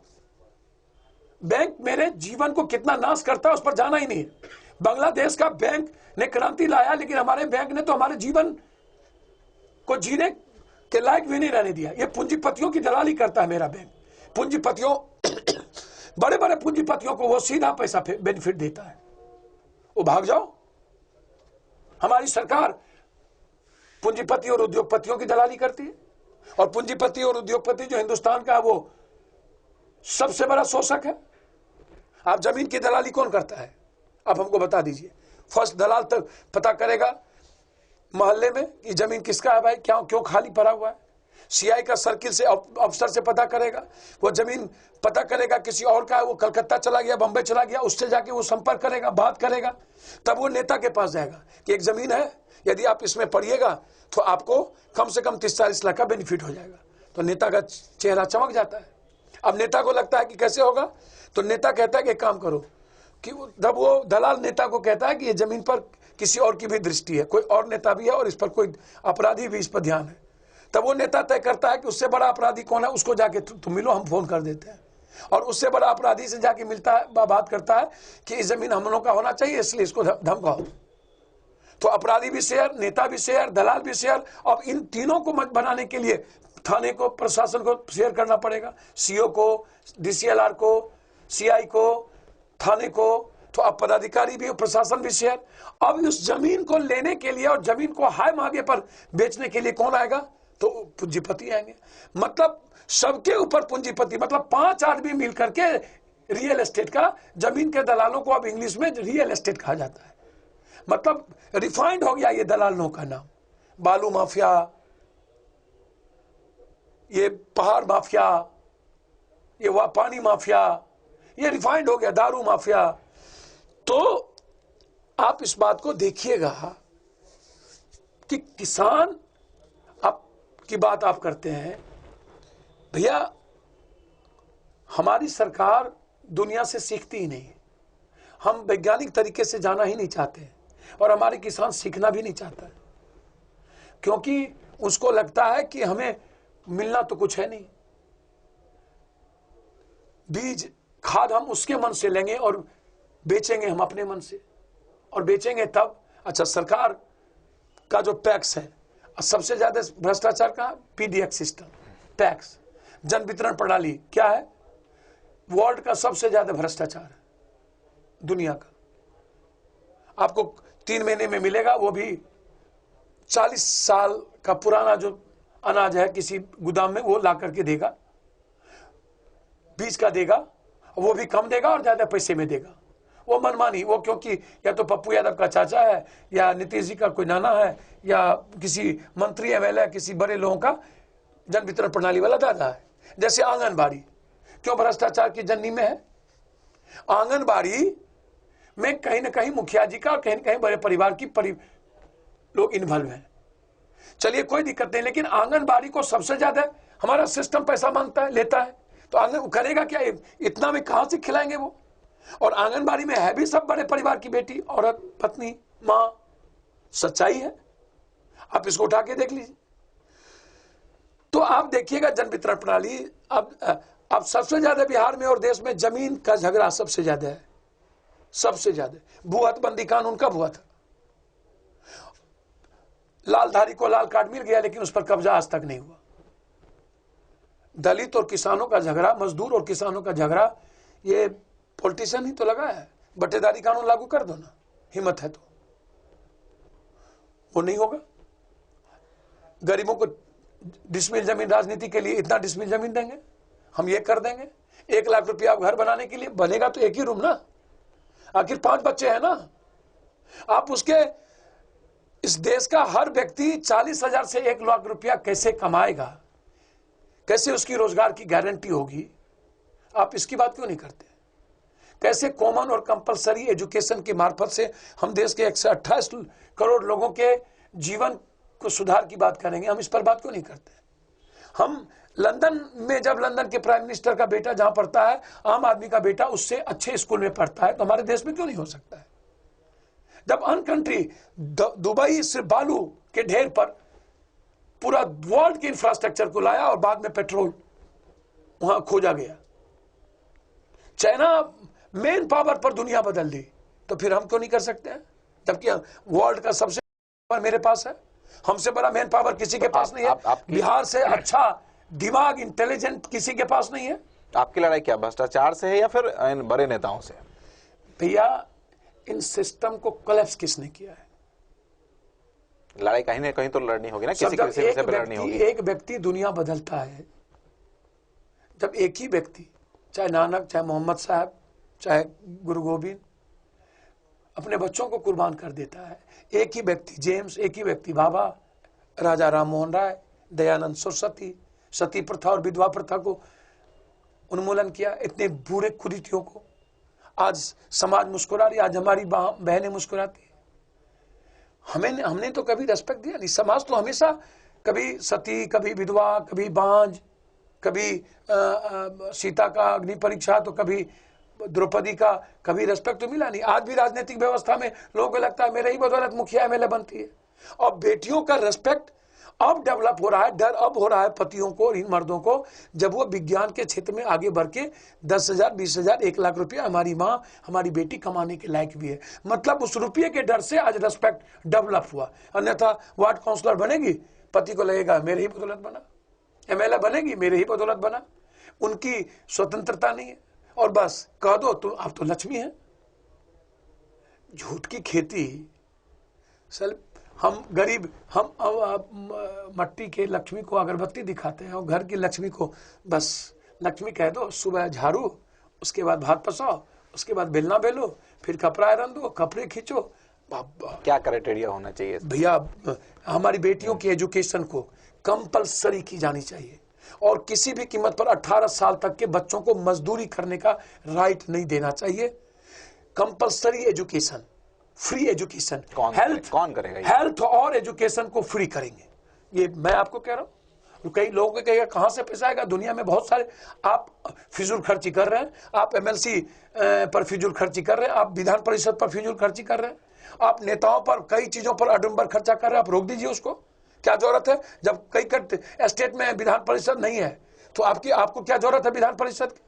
बैंक मेरे जीवन को कितना नाश करता है उस पर जाना ही नहीं है। बांग्लादेश का बैंक ने क्रांति लाया, लेकिन हमारे बैंक ने तो हमारे जीवन को जीने के लायक भी नहीं रहने दिया। ये पूंजीपतियों की दलाली करता है मेरा बैंक। पूंजीपतियों बड़े बड़े पूंजीपतियों को वो सीधा पैसा बेनिफिट देता है। वो भाग जाओ। हमारी सरकार पूंजीपति और उद्योगपतियों की दलाली करती है, और पूंजीपति और उद्योगपति जो हिंदुस्तान का वो सबसे बड़ा शोषक है। आप जमीन की दलाली कौन करता है, आप हमको बता दीजिए। फर्स्ट दलाल तक पता करेगा मोहल्ले में कि जमीन किसका है भाई, क्यों खाली पड़ा हुआ है। सीआई का सर्किल से अफसर से पता करेगा, वो जमीन पता करेगा किसी और का है, वो कलकत्ता चला गया, बंबई चला गया, उससे जाके वो संपर्क करेगा, बात करेगा, तब वो नेता के पास जाएगा कि एक जमीन है, यदि आप इसमें पढ़िएगा तो आपको कम से कम 30-40 लाख का बेनिफिट हो जाएगा। तो नेता का चेहरा चमक जाता है। अब नेता को लगता है कि कैसे होगा, तो नेता कहता है कि एक काम करो, कि जब वो दलाल नेता को कहता है कि ये जमीन पर किसी और की भी दृष्टि है, कोई और नेता भी है और इस पर कोई अपराधी भी इस पर ध्यान है, तब वो नेता तय करता है कि उससे बड़ा अपराधी कौन है, उसको जाके तुम मिलो, हम फोन कर देते हैं। और उससे बड़ा अपराधी से जाके मिलता है, बात करता है कि इस जमीन हम लोगों का होना चाहिए, इसलिए इसको धमकाओ। तो अपराधी भी शेयर, नेता भी शेयर, दलाल भी शेयर। अब इन तीनों को मत बनाने के लिए थाने को, प्रशासन को शेयर करना पड़ेगा, सीओ को, डीसीएलआर को, सीआई को, थाने को, तो अब पदाधिकारी भी, प्रशासन भी शेयर। अब उस जमीन को लेने के लिए और जमीन को हाई मांगे पर बेचने के लिए कौन आएगा? तो पूंजीपति आएंगे। मतलब सबके ऊपर पूंजीपति, मतलब 5 आदमी मिलकर के रियल एस्टेट का, जमीन के दलालों को अब इंग्लिश में रियल एस्टेट कहा जाता है। मतलब रिफाइंड हो गया ये दलालों का नाम। बालू माफिया, ये पहाड़ माफिया, ये पानी माफिया, ये रिफाइंड हो गया, दारू माफिया। तो आप इस बात को देखिएगा कि किसान, आप की बात आप करते हैं भैया, हमारी सरकार दुनिया से सीखती ही नहीं, हम वैज्ञानिक तरीके से जाना ही नहीं चाहते, और हमारे किसान सीखना भी नहीं चाहता है, क्योंकि उसको लगता है कि हमें मिलना तो कुछ है नहीं। बीज खाद हम उसके मन से लेंगे और बेचेंगे हम अपने मन से, और बेचेंगे तब। अच्छा, सरकार का जो टैक्स है, सबसे ज्यादा भ्रष्टाचार का पीडीएक्स सिस्टम, टैक्स, जन वितरण प्रणाली क्या है? वर्ल्ड का सबसे ज्यादा भ्रष्टाचार है दुनिया का। आपको 3 महीने में मिलेगा, वो भी 40 साल का पुराना जो अनाज है किसी गोदाम में, वो ला करके देगा, बीज का देगा, वो भी कम देगा और ज्यादा पैसे में देगा। वो मनमानी, वो क्योंकि या तो पप्पू यादव का चाचा है, या नीतीश जी का कोई नाना है, या किसी मंत्री एमएलए, किसी बड़े लोगों का जन वितरण प्रणाली वाला दादा है। जैसे आंगनबाड़ी क्यों भ्रष्टाचार की जननी में है? आंगनबाड़ी में कहीं ना कहीं मुखिया जी का और कहीं ना कहीं बड़े परिवार की लोग इन्वॉल्व हैं। चलिए कोई दिक्कत नहीं, लेकिन आंगनबाड़ी को सबसे ज्यादा हमारा सिस्टम पैसा मांगता है, लेता है, तो आंगन करेगा क्या? इतना में कहां से खिलाएंगे वो? और आंगनबाड़ी में है भी सब बड़े परिवार की बेटी, औरत, पत्नी, मां। सच्चाई है, आप इसको उठा के देख लीजिए। तो आप देखिएगा जन वितरण प्रणाली, अब सबसे ज्यादा बिहार में और देश में जमीन का झगड़ा सबसे ज्यादा है, सबसे ज्यादा। भू-हदबंदी कानून कब हुआ था? लालधारी को लाल कार्ड मिल गया, लेकिन उस पर कब्जा आज तक नहीं हुआ। दलित और किसानों का झगड़ा, मजदूर और किसानों का झगड़ा, ये पॉलिटिशियन ही तो लगा है। बटेदारी कानून लागू कर दो ना, हिम्मत है तो। वो नहीं होगा। गरीबों को डिसमिल जमीन, राजनीति के लिए इतना डिसमिल जमीन देंगे, हम ये कर देंगे। 1 लाख रुपया घर बनाने के लिए बनेगा तो एक ही रूम ना, आखिर 5 बच्चे हैं ना। आप उसके, इस देश का हर व्यक्ति 40,000 से 1 लाख रुपया कैसे कमाएगा, कैसे उसकी रोजगार की गारंटी होगी? आप इसकी बात क्यों नहीं करते? कैसे कॉमन और कंपलसरी एजुकेशन के मार्फत से हम देश के 128 करोड़ लोगों के जीवन को सुधार की बात करेंगे? हम इस पर बात क्यों नहीं करते? हम लंदन में, जब लंदन के प्राइम मिनिस्टर का बेटा जहां पढ़ता है, आम आदमी का बेटा उससे अच्छे स्कूल में पढ़ता है, तो हमारे देश में क्यों नहीं हो सकता है? जब अन कंट्री दुबई से बालू के ढेर पर पूरा वर्ल्ड के इंफ्रास्ट्रक्चर को लाया और बाद में पेट्रोल वहां खोजा गया, चाइना मेन पावर पर दुनिया बदल दी, तो फिर हम क्यों नहीं कर सकते हैं? जबकि वर्ल्ड का सबसे बड़ा मेरे पास है, हमसे बड़ा मेन पावर किसी के पास नहीं है। बिहार से अच्छा दिमाग, इंटेलिजेंट किसी के पास नहीं है। आपकी लड़ाई क्या भ्रष्टाचार से है या फिर इन बड़े नेताओं से? भैया, इन सिस्टम को कोलैप्स किसने किया है? लड़ाई कहीं ना कहीं तो लड़नी होगी ना, किसी विषय पे लड़नी होगी। एक व्यक्ति दुनिया बदलता है। जब एक ही व्यक्ति, चाहे नानक, चाहे मोहम्मद साहब, चाहे गुरु गोविंद, अपने बच्चों को कुर्बान कर देता है, एक ही व्यक्ति जेम्स, एक ही व्यक्ति बाबा, राजा राम मोहन राय, दयानंद सरस्वती, सती प्रथा और विधवा प्रथा को उन्मूलन किया, इतने बुरे कुरीतियों को। आज समाज मुस्कुरा रही, आज हमारी बहनें मुस्कुराती है। हमने तो कभी रेस्पेक्ट दिया नहीं। समाज तो हमेशा कभी सती, कभी विधवा, कभी बांझ, कभी सीता का अग्नि परीक्षा, तो कभी द्रौपदी का कभी रेस्पेक्ट तो मिला नहीं। आज भी राजनीतिक व्यवस्था में लोगों को लगता है मेरे ही बदौलत मुखिया एमएलए बनती है। और बेटियों का रेस्पेक्ट अब डेवलप हो रहा है, डर अब हो रहा है पतियों को और इन मर्दों को, जब वो विज्ञान के क्षेत्र में आगे बढ़ के 10,000, 20,000, 1 लाख रुपया हमारी माँ, हमारी बेटी कमाने के लायक भी है। मतलब उस रुपये के डर से आज रेस्पेक्ट डेवलप हुआ। अन्यथा वार्ड काउंसलर बनेगी, पति को लगेगा मेरे ही बदौलत बना, एमएलए बनेगी मेरे ही बदौलत बना। उनकी स्वतंत्रता नहीं है और बस कह दो तो आप तो लक्ष्मी हैं। झूठ की खेती। सल हम गरीब, हम मट्टी के लक्ष्मी को अगरबत्ती दिखाते हैं और घर की लक्ष्मी को बस लक्ष्मी कह दो। सुबह झाड़ू, उसके बाद भात पसाओ, उसके बाद बेलना बेलो, फिर कपड़ा आयरन दो, कपड़े खींचो। क्या क्राइटेरिया होना चाहिए भैया? हमारी बेटियों की एजुकेशन को कंपलसरी की जानी चाहिए और किसी भी कीमत पर 18 साल तक के बच्चों को मजदूरी करने का राइट नहीं देना चाहिए। Compulsory education, free education, health कौन करेगा? हेल्थ और एजुकेशन को फ्री करेंगे, ये मैं आपको कह रहा हूं। कई लोगों को कहेगा कहां से पैसा आएगा? दुनिया में बहुत सारे आप फिजूल खर्ची कर रहे हैं, आप एमएलसी पर फिजूल खर्ची कर रहे हैं, आप विधान परिषद पर फिजूल खर्ची कर रहे हैं, आप नेताओं पर कई चीजों पर आडंबर खर्चा कर रहे हैं। आप रोक दीजिए उसको, क्या जरूरत है? जब कई स्टेट में विधान परिषद नहीं है तो आपको क्या जरूरत है विधान परिषद की?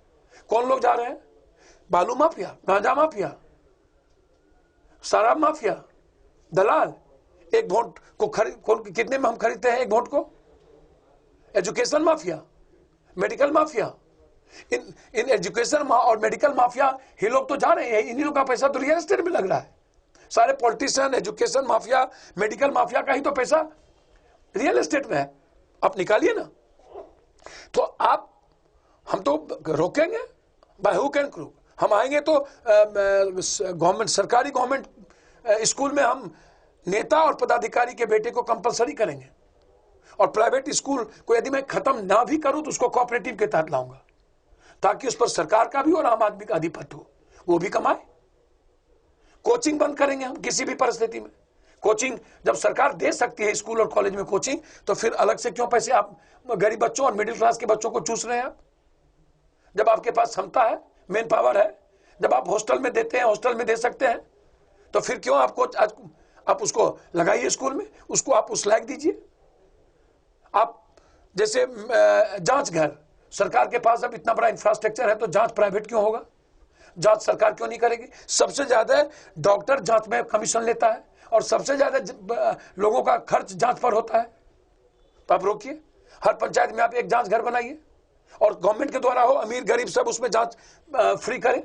कौन लोग जा रहे हैं? बालू माफिया, गांजा माफिया, शराब माफिया, दलाल। एक वोट को कितने में हम खरीदते हैं एक वोट को? Education mafia, medical mafia. In education और मेडिकल माफिया ये लोग तो जा रहे हैं, इन्हीं लोग का पैसा तो रियल एस्टेट में लग रहा है। सारे politician, education mafia, medical mafia का ही तो पैसा रियल एस्टेट में है। आप निकालिए ना। तो हम तो रोकेंगे बाय हुक एंड क्रूक। हम आएंगे तो गवर्नमेंट, सरकारी गवर्नमेंट स्कूल में हम नेता और पदाधिकारी के बेटे को कंपलसरी करेंगे और प्राइवेट स्कूल को यदि मैं खत्म ना भी करूं तो उसको कोऑपरेटिव के तहत लाऊंगा ताकि उस पर सरकार का भी और आम आदमी का अधिपत्य हो, वो भी कमाए। कोचिंग बंद करेंगे हम किसी भी परिस्थिति में। कोचिंग जब सरकार दे सकती है स्कूल और कॉलेज में कोचिंग, तो फिर अलग से क्यों पैसे आप गरीब बच्चों और मिडिल क्लास के बच्चों को चूस रहे हैं? आप जब आपके पास क्षमता है, मेन पावर है, जब आप हॉस्टल में देते हैं, हॉस्टल में दे सकते हैं, तो फिर क्यों आप उसको लगाइए स्कूल में, उसको आप उस लायक दीजिए। आप जैसे जांच घर, सरकार के पास अब इतना बड़ा इंफ्रास्ट्रक्चर है तो जांच प्राइवेट क्यों होगा? जांच सरकार क्यों नहीं करेगी? सबसे ज्यादा डॉक्टर जांच में कमीशन लेता है और सबसे ज्यादा लोगों का खर्च जांच पर होता है। तो आप रोकिए, हर पंचायत में आप एक जांच घर बनाइए और गवर्नमेंट के द्वारा हो, अमीर गरीब सब उसमें जांच फ्री करें।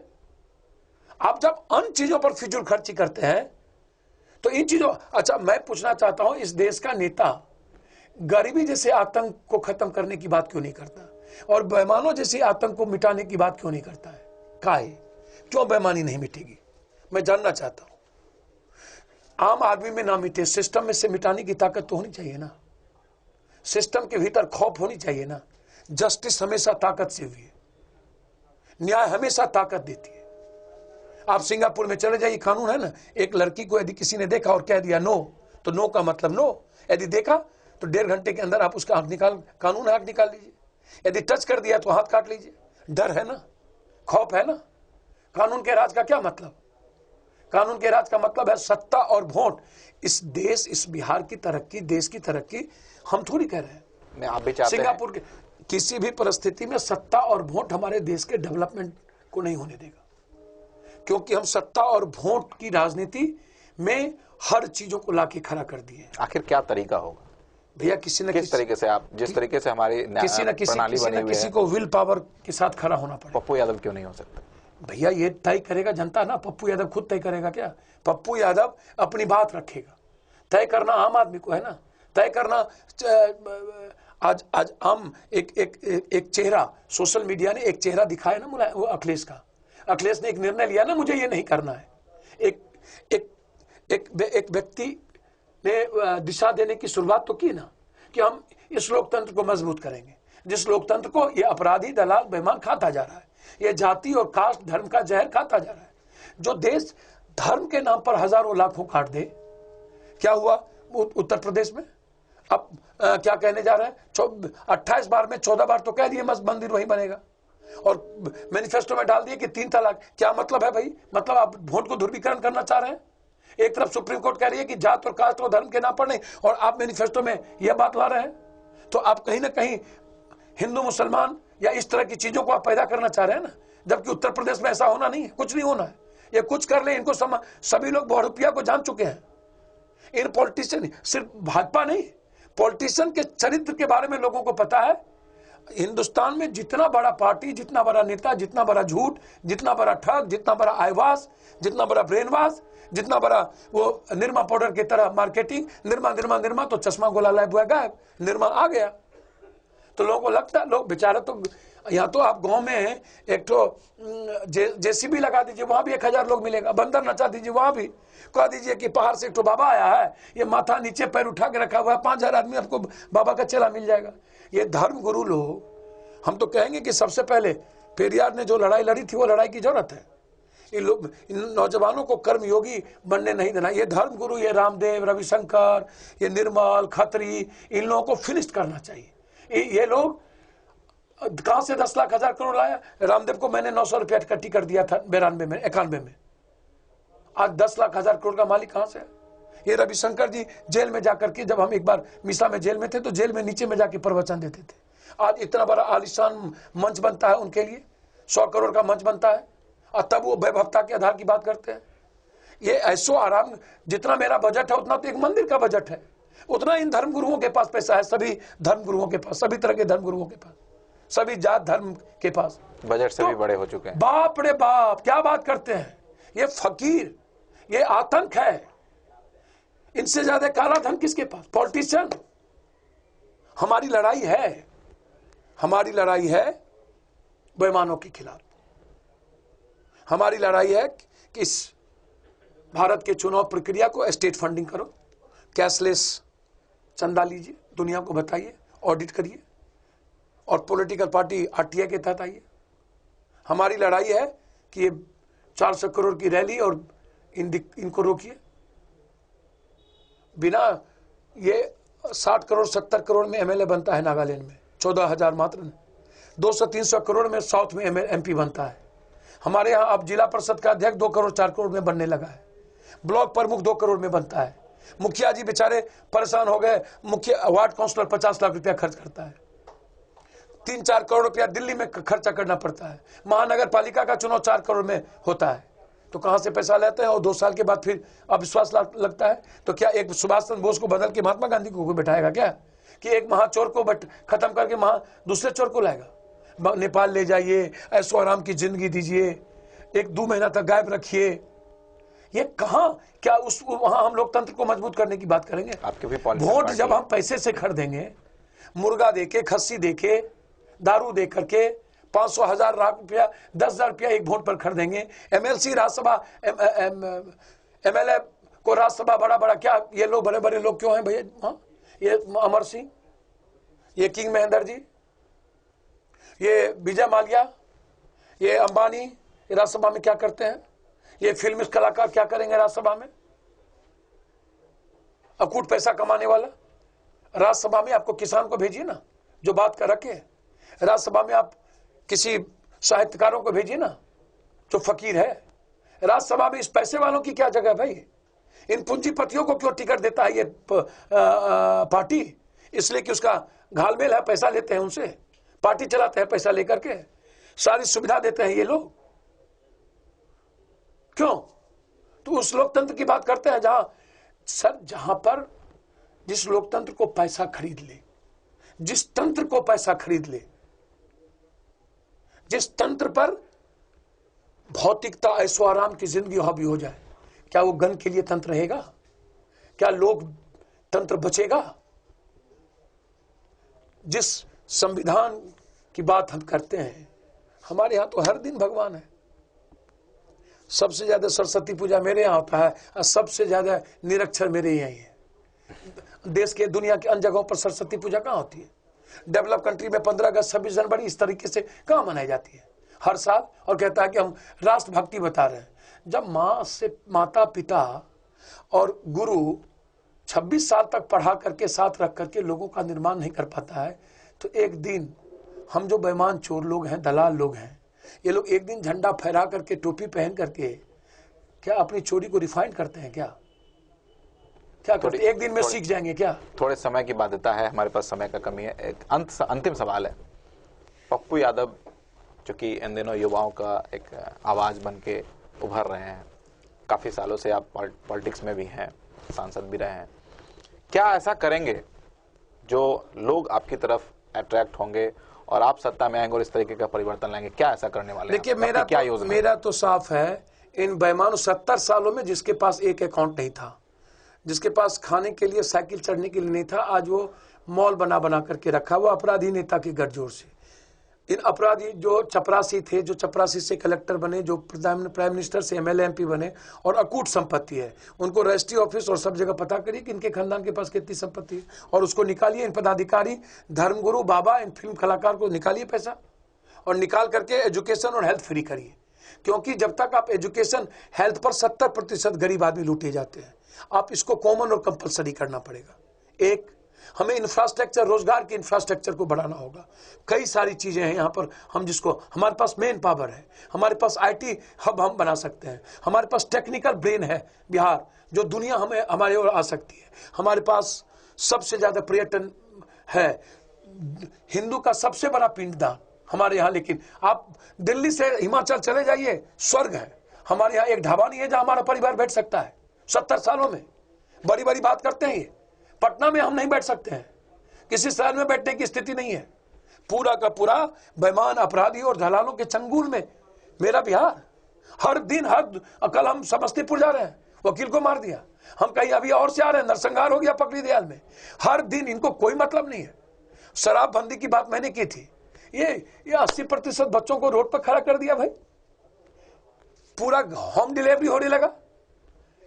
आप जब अन्य चीजों पर फिजूल खर्ची करते हैं तो इन चीजों, अच्छा मैं पूछना चाहता हूं, इस देश का नेता गरीबी जैसे आतंक को खत्म करने की बात क्यों नहीं करता और बेईमानों जैसे आतंक को मिटाने की बात क्यों नहीं करता है? काहे? क्यों बेईमानी नहीं मिटेगी? मैं जानना चाहता हूं। आम आदमी में ना मिटे, सिस्टम में से मिटाने की ताकत तो होनी चाहिए ना। सिस्टम के भीतर खौफ होनी चाहिए ना। जस्टिस हमेशा ताकत से हुई है, न्याय हमेशा ताकत देती है। आप सिंगापुर में चले जाइए, कानून है ना, एक लड़की को यदि किसी ने देखा और कह दिया नो, तो नो का मतलब नो। यदि देखा तो 1.5 घंटे के अंदर आप उसका आंख निकाल, कानून है, आंख निकाल लीजिए। यदि टच कर दिया तो हाथ काट लीजिए। डर है ना, खौफ है ना। कानून के राज का क्या मतलब? कानून के राज का मतलब है सत्ता और वोट। इस देश, इस बिहार की तरक्की, देश की तरक्की हम थोड़ी कह रहे हैं। आप भी चाहते हैं सिंगापुर के किसी भी परिस्थिति में सत्ता और वोट हमारे देश के डेवलपमेंट को नहीं होने देगा, क्योंकि हम सत्ता और वोट की राजनीति में हर चीजों को लाके खड़ा कर दिए। आखिर क्या तरीका होगा भैया? किसी न किस तरीके से आप, जिस तरीके से हमारी किसी को विल पावर के साथ खड़ा होना पड़ेगा। पप्पू यादव क्यों नहीं हो सकता? भैया ये तय करेगा जनता ना, पप्पू यादव खुद तय करेगा क्या? पप्पू यादव अपनी बात रखेगा, तय करना आम आदमी को है ना। तय करना आज हम एक चेहरा, सोशल मीडिया ने एक चेहरा दिखाया ना, वो अखिलेश का। अखिलेश ने एक निर्णय लिया ना, मुझे ये नहीं करना है। एक व्यक्ति ने दिशा देने की शुरुआत तो की ना कि हम इस लोकतंत्र को मजबूत करेंगे, जिस लोकतंत्र को ये अपराधी, दलाल, बेईमान खाता जा रहा है, ये जाति और कास्ट, धर्म का जहर खाता जा रहा है। जो देश धर्म के नाम पर हजारों लाखों काट दे, क्या हुआ उत्तर प्रदेश में? अब क्या कहने जा रहे हैं? 28 बार में 14 बार तो कह दिए मंदिर वहीं बनेगा। और मैनिफेस्टो में डाल दिए कि 3 तलाक। क्या मतलब है भाई? मतलब आप वोट को ध्रुवीकरण करना चाह रहे हैं। एक तरफ सुप्रीम कोर्ट कह रही है कि जात और कास्ट और धर्म के नाम पर नहीं, और आप मैनिफेस्टो में यह बात ला रहे हैं। तो आप कहीं ना कहीं हिंदू मुसलमान या इस तरह की चीजों को आप पैदा करना चाह रहे हैं ना, जबकि उत्तर प्रदेश में ऐसा होना नहीं है, कुछ नहीं होना है। ये कुछ कर ले, इनको सभी लोग बहुरूपिया को जान चुके हैं। इन पॉलिटिशियन, सिर्फ भाजपा नहीं, पॉलिटिशियन के चरित्र के बारे में लोगों को पता है। हिंदुस्तान में जितना बड़ा पार्टी, जितना बड़ा नेता, जितना बड़ा झूठ, जितना बड़ा ठग, जितना बड़ा आयवास, जितना बड़ा ब्रेनवास, जितना बड़ा वो निरमा पाउडर की तरह मार्केटिंग, निरमा तो चश्मा गोला लाए हुआ गायब, निरमा आ गया। तो लोगों को लगता है, लोग बेचारे तो यहाँ तो आप गांव में एक तो जेसीबी लगा दीजिए, वहां भी 1000 लोग मिलेगा। बंदर नचा दीजिए, वहां भी कह दीजिए कि पहाड़ से एक तो बाबा आया है, ये माथा नीचे पैर उठा के रखा हुआ है, 5000 आदमी आपको बाबा का चेला मिल जाएगा। ये धर्म गुरु लोग, हम तो कहेंगे कि सबसे पहले पेरियार ने जो लड़ाई लड़ी थी वो लड़ाई की जरूरत है। इन लोग, इन नौजवानों को कर्मयोगी बनने नहीं देना। ये धर्म गुरु, ये रामदेव, रविशंकर, ये निर्मल, खत्री, इन लोगों को फिनिश करना चाहिए। ये लोग कहां से 10 लाख 1000 करोड़ लाया? रामदेव को मैंने 900 रुपया इकट्ठी कर दिया था 92 में, 91 में। आज 10 लाख 1000 करोड़ का मालिक कहां से है? ये रविशंकर जी जेल में जाकर के, जब हम एक बार मिसा में जेल में थे तो जेल में नीचे में जाके प्रवचन देते थे। आज इतना बड़ा आलिशान मंच बनता है उनके लिए, 100 करोड़ का मंच बनता है, और तब वो वैभवता के आधार की बात करते हैं। ये ऐसो आराम, जितना मेरा बजट है उतना तो एक मंदिर का बजट है, उतना इन धर्म गुरुओं के पास पैसा है। सभी धर्म गुरुओं के पास, सभी तरह के धर्म गुरुओं के पास, सभी जात धर्म के पास बजट से भी बड़े हो चुके हैं। बाप रे बाप, क्या बात करते हैं। ये फकीर, ये आतंक है। इनसे ज्यादा काला धन किसके पास? पॉलिटिशियन। हमारी लड़ाई है, हमारी लड़ाई है बेईमानों के खिलाफ। हमारी लड़ाई है कि इस भारत के चुनाव प्रक्रिया को स्टेट फंडिंग करो, कैशलेस चंदा लीजिए, दुनिया को बताइए, ऑडिट करिए, और पॉलिटिकल पार्टी आरटीआई के तहत आइए। हमारी लड़ाई है कि ये 400 करोड़ की रैली और इनको रोकिए। बिना ये 60 करोड़ 70 करोड़ में एमएलए बनता है नागालैंड में, 14,000 मात्र। 200-300 करोड़ में साउथ में एमपी बनता है। हमारे यहाँ अब जिला परिषद का अध्यक्ष 2 करोड़ 4 करोड़ में बनने लगा है। ब्लॉक प्रमुख 2 करोड़ में बनता है। मुखिया जी बेचारे परेशान हो गए, मुखिया वार्ड काउंसलर 50 लाख रुपया खर्च करता है। 3-4 करोड़ रुपया दिल्ली में खर्चा करना पड़ता है। महानगर पालिका का चुनाव 4 करोड़ में होता है, तो कहां से पैसा लेते हैं? और 2 साल के बाद फिर अविश्वास लगता है। तो क्या एक सुभाष चंद्र बोस को बदल के महात्मा गांधी को बैठाएगा क्या? कि एक महाचोर को खत्म करके दूसरे चोर को लाएगा? नेपाल ले जाइए, ऐशो आराम की जिंदगी दीजिए, 1-2 महीना तक गायब रखिए। ये कहां, क्या उस वहां हम लोकतंत्र को मजबूत करने की बात करेंगे? आपके भी वोट जब हम पैसे से खरीदेंगे, मुर्गा देके, खस्सी देके, दारू दे करके, 500,000 लाख रुपया, 10,000 रुपया एक वोट पर खरीदेंगे। एमएलसी राज्यसभा, एमएलए को राज्यसभा बड़ा बड़ा, क्या ये लोग बड़े बड़े लोग क्यों हैं भैया? हाँ, ये अमर सिंह, ये किंग महेंद्र जी, ये विजय माल्या, ये अंबानी राज्यसभा में क्या करते हैं? ये फिल्म कलाकार क्या करेंगे राज्यसभा में? अकूट पैसा कमाने वाला। राज्यसभा में आपको किसान को भेजिए ना, जो बात कर रखे। राज्यसभा में आप किसी साहित्यकारों को भेजिए ना, जो फकीर है। राज्यसभा में इस पैसे वालों की क्या जगह भाई? इन पूंजीपतियों को क्यों टिकट देता है ये पार्टी? इसलिए कि उसका घालमेल है, पैसा लेते हैं उनसे, पार्टी चलाते हैं पैसा लेकर के, सारी सुविधा देते हैं ये लोग। क्यों? तो उस लोकतंत्र की बात करते हैं जहां पर जिस लोकतंत्र को पैसा खरीद ले, जिस तंत्र को पैसा खरीद ले, जिस तंत्र पर भौतिकता, ऐशो आराम की जिंदगी हावी हो जाए, क्या वो गन के लिए तंत्र रहेगा? क्या लोक तंत्र बचेगा? जिस संविधान की बात हम करते हैं, हमारे यहां तो हर दिन भगवान है। सबसे ज्यादा सरस्वती पूजा मेरे यहाँ होता है, और सबसे ज्यादा निरक्षर मेरे यही है। देश के, दुनिया के अन्य जगहों पर सरस्वती पूजा कहाँ होती है? डेवलप कंट्री में 15 अगस्त 26 जनवरी इस तरीके से कहाँ मनाई जाती है हर साल? और कहता है कि हम राष्ट्रभक्ति बता रहे हैं। जब माता पिता और गुरु 26 साल तक पढ़ा करके साथ रख करके लोगों का निर्माण नहीं कर पाता है, तो एक दिन हम जो बेईमान चोर लोग हैं, दलाल लोग हैं, ये लोग एक दिन झंडा फहरा करके, टोपी पहन करके क्या अपनी चोरी को रिफाइन करते हैं? क्या करते हैं? एक दिन में सीख जाएंगे क्या? थोड़े समय की बाध्यता है, हमारे पास समय का कमी है। एक अंतिम सवाल है, पप्पू यादव चूंकि इन दिनों युवाओं का एक आवाज बन के उभर रहे हैं, काफी सालों से आप पॉलिटिक्स में भी हैं, सांसद भी रहे हैं, क्या ऐसा करेंगे जो लोग आपकी तरफ अट्रैक्ट होंगे और आप सत्ता में आएंगे और इस तरीके का परिवर्तन लाएंगे? क्या ऐसा करने वाले हैं? देखिए, क्या मेरा तो साफ है, इन बेईमानों 70 सालों में जिसके पास एक अकाउंट नहीं था, जिसके पास खाने के लिए, साइकिल चढ़ने के लिए नहीं था, आज वो मॉल बना करके रखा, वो अपराधी नेता की गठजोड़ से। इन अपराधी जो चपरासी थे, जो चपरासी से कलेक्टर बने, जो प्राइम मिनिस्टर से एमएलए एमपी बने, और अकूट संपत्ति है, उनको रजिस्ट्री ऑफिस और सब जगह पता करिए कि इनके खानदान के पास कितनी संपत्ति है, और उसको निकालिए। इन पदाधिकारी, धर्मगुरु, बाबा, इन फिल्म कलाकार को निकालिए पैसा, और निकाल करके एजुकेशन और हेल्थ फ्री करिए। क्योंकि जब तक आप एजुकेशन, हेल्थ पर 70% गरीब आदमी लूटे जाते हैं। आप इसको कॉमन और कंपलसरी करना पड़ेगा। एक, हमें इंफ्रास्ट्रक्चर, रोजगार के इंफ्रास्ट्रक्चर को बढ़ाना होगा। कई सारी चीजें हैं यहाँ पर, हम जिसको, हमारे पास मेन पावर है, हमारे पास आईटी हब हम बना सकते हैं, हमारे पास टेक्निकल ब्रेन है बिहार, जो दुनिया हमें हमारे ओर आ सकती है। हमारे पास सबसे ज्यादा पर्यटन है, हिंदू का सबसे बड़ा पिंडदान हमारे यहाँ। लेकिन आप दिल्ली से हिमाचल चले जाइए, स्वर्ग है। हमारे यहाँ एक ढाबा नहीं है जहां हमारा परिवार बैठ सकता है। 70 सालों में बड़ी बड़ी बात करते हैं ये। पटना में हम नहीं बैठ सकते हैं, किसी शहर में बैठने की स्थिति नहीं है। पूरा का पूरा बेईमान, अपराधी और दलालों के चंगुल में मेरा बिहार। हर दिन, कल हम समस्तीपुर जा रहे हैं, वकील को मार दिया। हम कहीं अभी और से आ रहे हैं, नरसंहार हो गया पकड़ी दयाल में। हर दिन इनको कोई मतलब नहीं है। शराबबंदी की बात मैंने की थी, ये 80% बच्चों को रोड पर खड़ा कर दिया भाई। पूरा होम डिलीवरी होने लगा।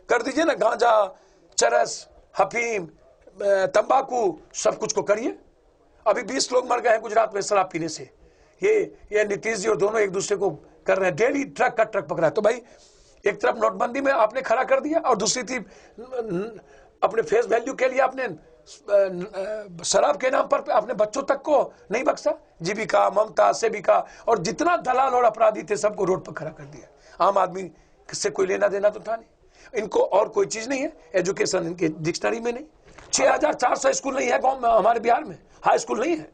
कर दीजिए ना, गांजा, चरस, हफीम, तंबाकू, सब कुछ को करिए। अभी 20 लोग मर गए हैं गुजरात में शराब पीने से। ये नीतीश जी और दोनों एक दूसरे को कर रहे हैं, डेली ट्रक का ट्रक पकड़ा है। तो भाई एक तरफ नोटबंदी में आपने खड़ा कर दिया, और दूसरी तरफ अपने फेस वैल्यू के लिए आपने शराब के नाम पर अपने बच्चों तक को नहीं बख्शा। जीविका, ममता, सेविका और जितना दलाल और अपराधी थे सबको रोड पर खड़ा कर दिया। आम आदमी से कोई लेना देना तो था नहीं। इनको और कोई चीज नहीं है, एजुकेशन इनके डिक्शनरी में नहीं। 6400 स्कूल नहीं है गांव में, हमारे बिहार में हाई स्कूल नहीं है।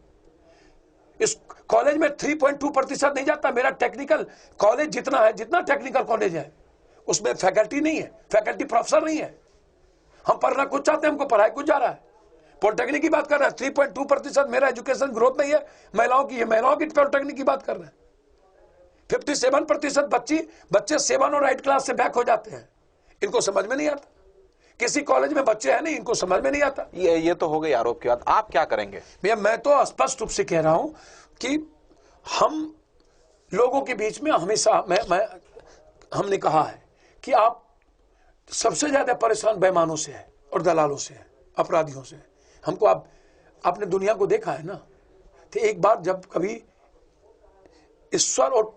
इस कॉलेज में 3.2% नहीं जाता। मेरा टेक्निकल कॉलेज जितना है, जितना टेक्निकल कॉलेज है, उसमें फैकल्टी नहीं है, फैकल्टी प्रोफेसर नहीं है। हम पढ़ना कुछ चाहते हैं, हमको पढ़ाई कुछ जा रहा है। पॉलिटेक्निक की बात कर रहे हैं, 3.2% मेरा एजुकेशन ग्रोथ नहीं है। महिलाओं की पॉलिटेक्निक की बात कर रहे हैं। 57% बच्चे 7 और 8 क्लास से बैक हो जाते हैं। इनको समझ में नहीं आता। किसी कॉलेज में बच्चे हैं नहीं, इनको समझ में नहीं आता। ये तो हो गई आरोप की बात। आप क्या करेंगे? भैया, मैं तो स्पष्ट रूप से कह रहा हूं कि हम लोगों के बीच में हमेशा हमने कहा है कि आप सबसे ज्यादा परेशान बेईमानों से है और दलालों से है, अपराधियों से है। हमको आपने दुनिया को देखा है ना। तो एक बार जब कभी ईश्वर और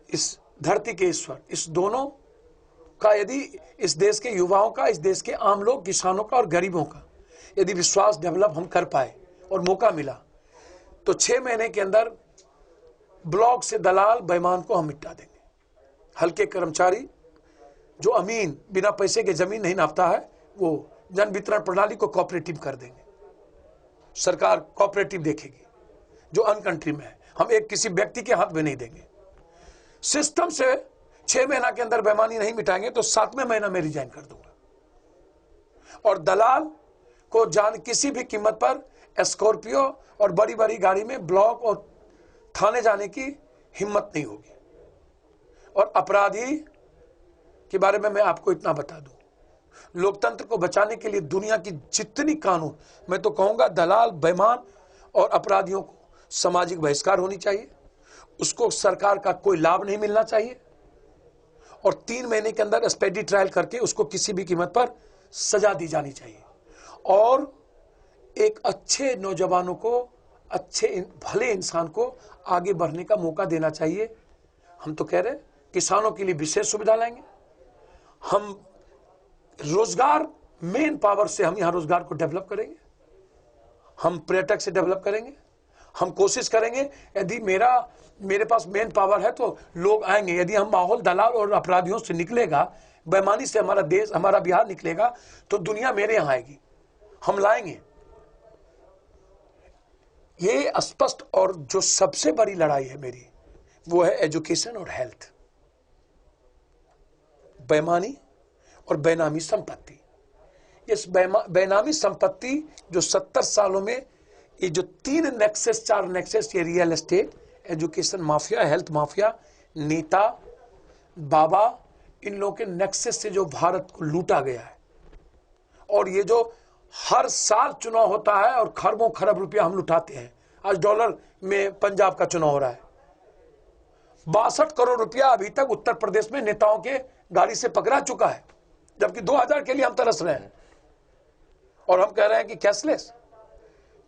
इस धरती के ईश्वर, इस दोनों का, यदि इस देश के युवाओं का, इस देश के आम लोग, किसानों का और गरीबों का यदि विश्वास डेवलप हम कर पाए और मौका मिला, तो 6 महीने के अंदर ब्लॉक से दलाल बेईमान को हम मिटा देंगे। हल्के कर्मचारी जो अमीन, बिना पैसे के जमीन नहीं नापता है, वो जन वितरण प्रणाली को कोऑपरेटिव कर देंगे। सरकार कोऑपरेटिव देखेगी जो अन कंट्री में है। हम एक किसी व्यक्ति के हाथ में नहीं देंगे। सिस्टम से 6 महीना के अंदर बेईमानी नहीं मिटाएंगे तो 7वें महीना में रिजाइन कर दूंगा। और दलाल को किसी भी कीमत पर स्कॉर्पियो और बड़ी बड़ी गाड़ी में ब्लॉक और थाने जाने की हिम्मत नहीं होगी। और अपराधी के बारे में मैं आपको इतना बता दूं, लोकतंत्र को बचाने के लिए दुनिया की जितनी कानून, मैं तो कहूंगा दलाल, बेईमान और अपराधियों को सामाजिक बहिष्कार होनी चाहिए। उसको सरकार का कोई लाभ नहीं मिलना चाहिए। और 3 महीने के अंदर स्पेडी ट्रायल करके उसको किसी भी कीमत पर सजा दी जानी चाहिए। और एक अच्छे नौजवानों को, अच्छे भले इंसान को आगे बढ़ने का मौका देना चाहिए। हम तो कह रहे हैं किसानों के लिए विशेष सुविधा लाएंगे। हम रोजगार, मेन पावर से हम यहां रोजगार को डेवलप करेंगे। हम पर्यटक से डेवलप करेंगे। हम कोशिश करेंगे, यदि मेरे पास मेन पावर है तो लोग आएंगे। यदि हम माहौल दलाल और अपराधियों से निकलेगा, बेईमानी से हमारा देश, हमारा बिहार निकलेगा, तो दुनिया मेरे यहाँ आएगी, हम लाएंगे। ये स्पष्ट। और जो सबसे बड़ी लड़ाई है मेरी, वो है एजुकेशन और हेल्थ। बेईमानी और बेनामी संपत्ति, इस बेनामी संपत्ति जो 70 सालों में, ये जो 3 नेक्सस 4 नेक्सस, ये real estate, education mafia, health mafia, नेता, बाबा, इन लोगों के नेक्सस से जो भारत को लूटा गया है। और ये जो हर साल चुनाव होता है और खरबों खरब रुपया हम लुटाते हैं। आज डॉलर में पंजाब का चुनाव हो रहा है, 62 करोड़ रुपया अभी तक उत्तर प्रदेश में नेताओं के गाड़ी से पकड़ा चुका है, जबकि 2000 के लिए हम तरस रहे हैं और हम कह रहे हैं कि कैशलेस।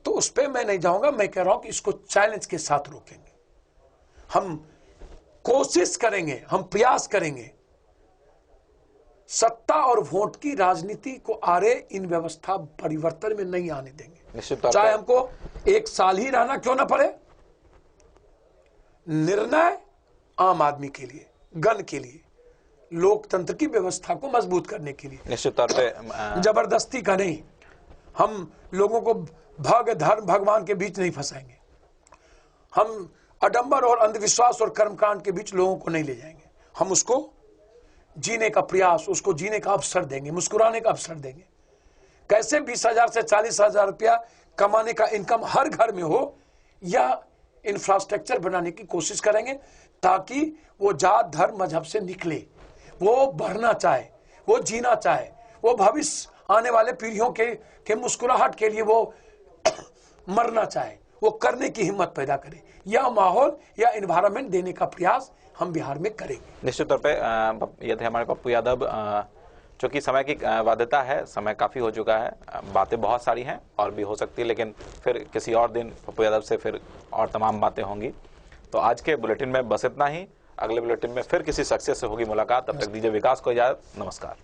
तो उस पर मैं नहीं जाऊंगा। मैं कह रहा हूं कि इसको चैलेंज के साथ रोकेंगे, हम कोशिश करेंगे, हम प्रयास करेंगे। सत्ता और वोट की राजनीति को आरे इन व्यवस्था परिवर्तन में नहीं आने देंगे, चाहे हमको 1 साल ही रहना क्यों ना पड़े। निर्णय आम आदमी के लिए, गण के लिए, लोकतंत्र की व्यवस्था को मजबूत करने के लिए, निश्चित तौर पे जबरदस्ती का नहीं। हम लोगों को भग धर्म भगवान के बीच नहीं फंसाएंगे, हम आडंबर और अंधविश्वास और कर्मकांड के बीच लोगों को नहीं ले जाएंगे। हम उसको जीने का प्रयास, उसको जीने का अवसर देंगे, मुस्कुराने का अवसर देंगे। कैसे 20,000 से 40,000 रुपया कमाने का इनकम हर घर में हो, या इंफ्रास्ट्रक्चर बनाने की कोशिश करेंगे, ताकि वो जात धर्म मजहब से निकले, वो बढ़ना चाहे, वो जीना चाहे, वो भविष्य आने वाले पीढ़ियों के मुस्कुराहट के लिए वो मरना चाहे, वो करने की हिम्मत पैदा करे। यह माहौल या एनवायरनमेंट देने का प्रयास हम बिहार में करेंगे। निश्चित तौर पे ये थे हमारे पप्पू यादव। चूंकि समय की बाध्यता है, समय काफी हो चुका है, बातें बहुत सारी हैं और भी हो सकती है, लेकिन फिर किसी और दिन पप्पू यादव से फिर और तमाम बातें होंगी। तो आज के बुलेटिन में बस इतना ही। अगले बुलेटिन में फिर किसी शख्सियत से होगी मुलाकात। तब तक दीजिए विकास को इजाजत। नमस्कार।